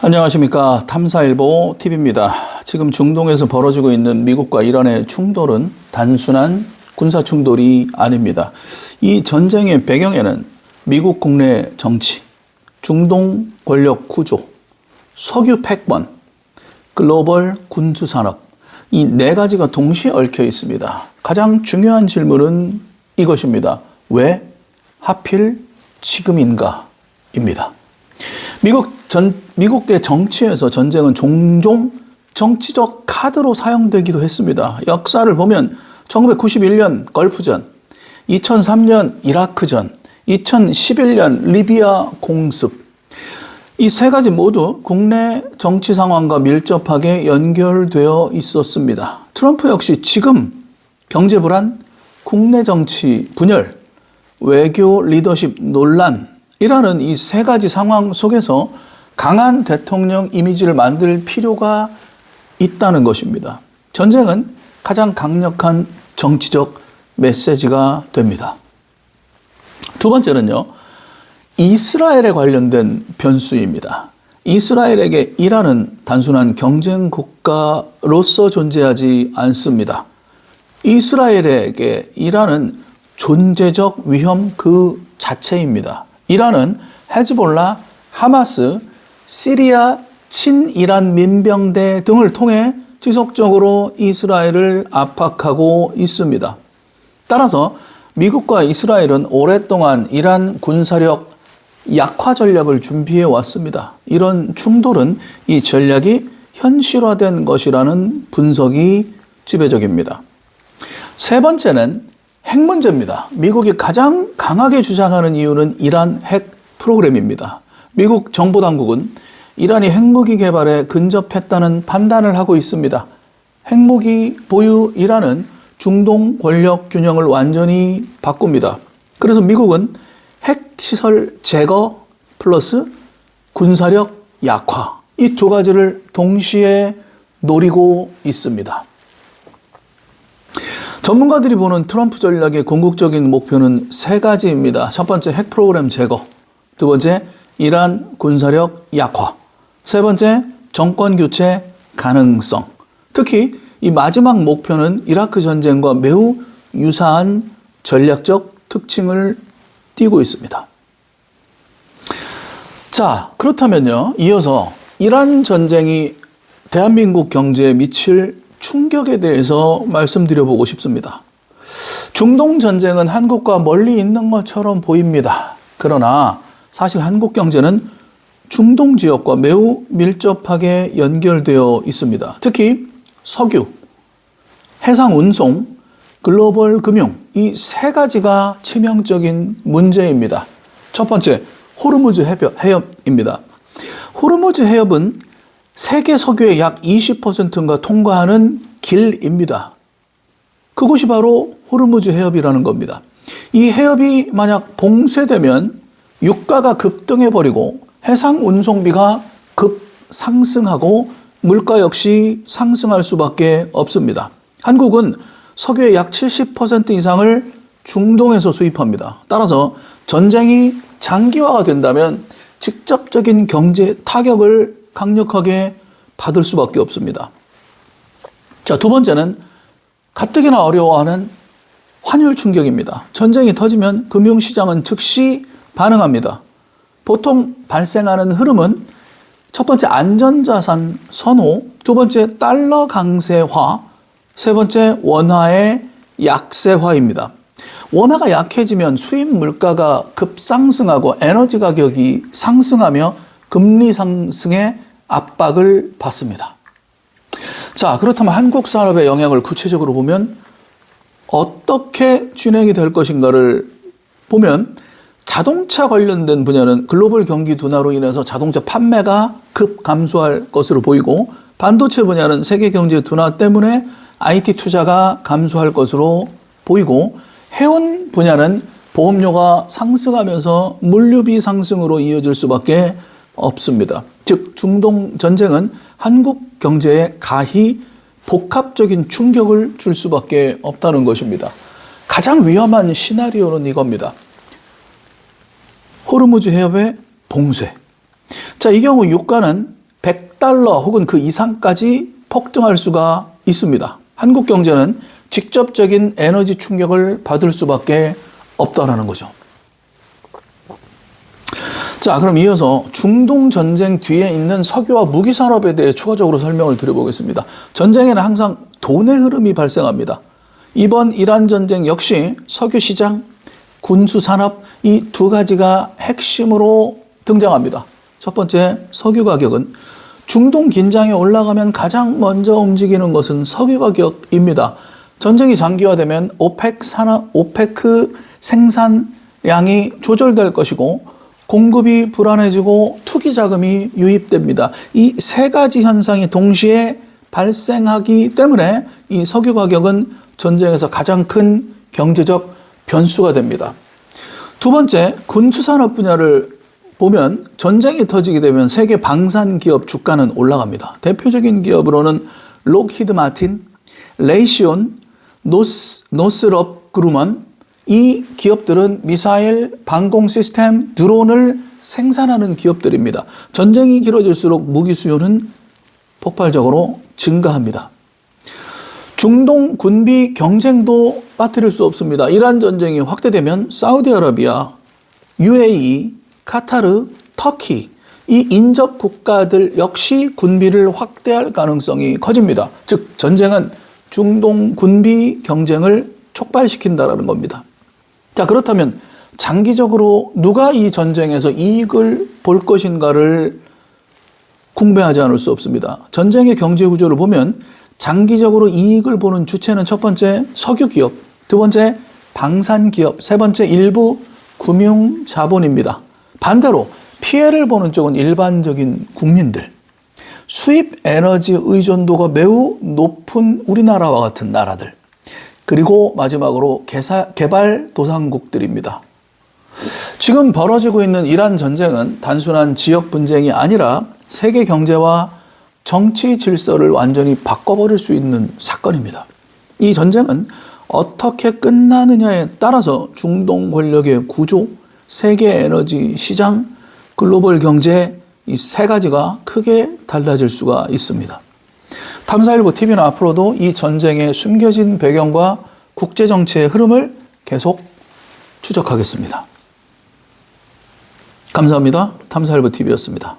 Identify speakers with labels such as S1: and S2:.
S1: 안녕하십니까. 탐사일보 TV입니다. 지금 중동에서 벌어지고 있는 미국과 이란의 충돌은 단순한 군사 충돌이 아닙니다. 이 전쟁의 배경에는 미국 국내 정치, 중동 권력 구조, 석유 패권, 글로벌 군수 산업, 이 네 가지가 동시에 얽혀 있습니다. 가장 중요한 질문은 이것입니다. 왜 하필 지금인가? 입니다. 미국의 정치에서 전쟁은 종종 정치적 카드로 사용되기도 했습니다. 역사를 보면 1991년 걸프전, 2003년 이라크전, 2011년 리비아 공습, 이 세 가지 모두 국내 정치 상황과 밀접하게 연결되어 있었습니다. 트럼프 역시 지금 경제 불안, 국내 정치 분열, 외교 리더십 논란이라는 이 세 가지 상황 속에서 강한 대통령 이미지를 만들 필요가 있다는 것입니다. 전쟁은 가장 강력한 정치적 메시지가 됩니다. 두 번째는요, 이스라엘에 관련된 변수입니다. 이스라엘에게 이란은 단순한 경쟁 국가로서 존재하지 않습니다. 이스라엘에게 이란은 존재적 위험 그 자체입니다. 이란은 헤즈볼라, 하마스, 시리아 친이란 민병대 등을 통해 지속적으로 이스라엘을 압박하고 있습니다. 따라서 미국과 이스라엘은 오랫동안 이란 군사력 약화 전략을 준비해 왔습니다. 이런 충돌은 이 전략이 현실화된 것이라는 분석이 지배적입니다. 세 번째는 핵 문제입니다. 미국이 가장 강하게 주장하는 이유는 이란 핵 프로그램입니다. 미국 정보당국은 이란이 핵무기 개발에 근접했다는 판단을 하고 있습니다. 핵무기 보유 이란은 중동 권력 균형을 완전히 바꿉니다. 그래서 미국은 핵시설 제거 플러스 군사력 약화, 이 두 가지를 동시에 노리고 있습니다. 전문가들이 보는 트럼프 전략의 궁극적인 목표는 세 가지입니다. 첫 번째, 핵 프로그램 제거. 두 번째, 이란 군사력 약화. 세 번째, 정권 교체 가능성. 특히 이 마지막 목표는 이라크 전쟁과 매우 유사한 전략적 특징을 띠고 있습니다. 자, 그렇다면요, 이어서 이란 전쟁이 대한민국 경제에 미칠 충격에 대해서 말씀드려보고 싶습니다. 중동 전쟁은 한국과 멀리 있는 것처럼 보입니다. 그러나 사실 한국 경제는 중동 지역과 매우 밀접하게 연결되어 있습니다. 특히 석유, 해상 운송, 글로벌 금융, 이 세 가지가 치명적인 문제입니다. 첫 번째, 호르무즈 해협입니다. 호르무즈 해협은 세계 석유의 약 20%가 통과하는 길입니다. 그곳이 바로 호르무즈 해협이라는 겁니다. 이 해협이 만약 봉쇄되면 유가가 급등해버리고 해상 운송비가 급상승하고 물가 역시 상승할 수밖에 없습니다. 한국은 석유의 약 70% 이상을 중동에서 수입합니다. 따라서 전쟁이 장기화가 된다면 직접적인 경제 타격을 강력하게 받을 수밖에 없습니다. 자, 두 번째는 가뜩이나 어려워하는 환율 충격입니다. 전쟁이 터지면 금융시장은 즉시 반응합니다. 보통 발생하는 흐름은 첫 번째, 안전자산 선호, 두 번째, 달러 강세화, 세 번째, 원화의 약세화입니다. 원화가 약해지면 수입 물가가 급상승하고 에너지 가격이 상승하며 금리 상승의 압박을 받습니다. 자, 그렇다면 한국 산업의 영향을 구체적으로 보면 어떻게 진행이 될 것인가를 보면 자동차 관련된 분야는 글로벌 경기 둔화로 인해서 자동차 판매가 급 감소할 것으로 보이고, 반도체 분야는 세계 경제 둔화 때문에 IT 투자가 감소할 것으로 보이고, 해운 분야는 보험료가 상승하면서 물류비 상승으로 이어질 수밖에 없습니다. 즉, 중동 전쟁은 한국 경제에 가히 복합적인 충격을 줄 수밖에 없다는 것입니다. 가장 위험한 시나리오는 이겁니다. 호르무즈 해협의 봉쇄. 자, 이 경우 유가는 $100 혹은 그 이상까지 폭등할 수가 있습니다. 한국 경제는 직접적인 에너지 충격을 받을 수밖에 없다라는 거죠. 자, 그럼 이어서 중동 전쟁 뒤에 있는 석유와 무기 산업에 대해 추가적으로 설명을 드려보겠습니다. 전쟁에는 항상 돈의 흐름이 발생합니다. 이번 이란 전쟁 역시 석유 시장, 군수 산업 이 두 가지가 핵심으로 등장합니다. 첫 번째, 석유 가격은 중동 긴장이 올라가면 가장 먼저 움직이는 것은 석유 가격입니다. 전쟁이 장기화되면 오페크 생산량이 조절될 것이고 공급이 불안해지고 투기 자금이 유입됩니다. 이 세 가지 현상이 동시에 발생하기 때문에 이 석유 가격은 전쟁에서 가장 큰 경제적 변수가 됩니다. 두 번째, 군수산업 분야를 보면 전쟁이 터지게 되면 세계 방산 기업 주가는 올라갑니다. 대표적인 기업으로는 록히드 마틴, 레이시온, 노스럽 그루먼 이 기업들은 미사일, 방공 시스템, 드론을 생산하는 기업들입니다. 전쟁이 길어질수록 무기 수요는 폭발적으로 증가합니다. 중동 군비 경쟁도 빠뜨릴 수 없습니다. 이란 전쟁이 확대되면 사우디아라비아, UAE, 카타르, 터키 이 인접 국가들 역시 군비를 확대할 가능성이 커집니다. 즉 전쟁은 중동 군비 경쟁을 촉발시킨다는 겁니다. 자, 그렇다면 장기적으로 누가 이 전쟁에서 이익을 볼 것인가를 궁금해하지 않을 수 없습니다. 전쟁의 경제 구조를 보면 장기적으로 이익을 보는 주체는 첫 번째 석유 기업, 두 번째 방산 기업, 세 번째 일부 금융 자본입니다. 반대로 피해를 보는 쪽은 일반적인 국민들, 수입 에너지 의존도가 매우 높은 우리나라와 같은 나라들, 그리고 마지막으로 개발도상국들입니다. 지금 벌어지고 있는 이란 전쟁은 단순한 지역 분쟁이 아니라 세계 경제와 정치 질서를 완전히 바꿔버릴 수 있는 사건입니다. 이 전쟁은 어떻게 끝나느냐에 따라서 중동 권력의 구조, 세계 에너지 시장, 글로벌 경제 이 세 가지가 크게 달라질 수가 있습니다. 탐사일보 TV는 앞으로도 이 전쟁의 숨겨진 배경과 국제정치의 흐름을 계속 추적하겠습니다. 감사합니다. 탐사일보 TV였습니다.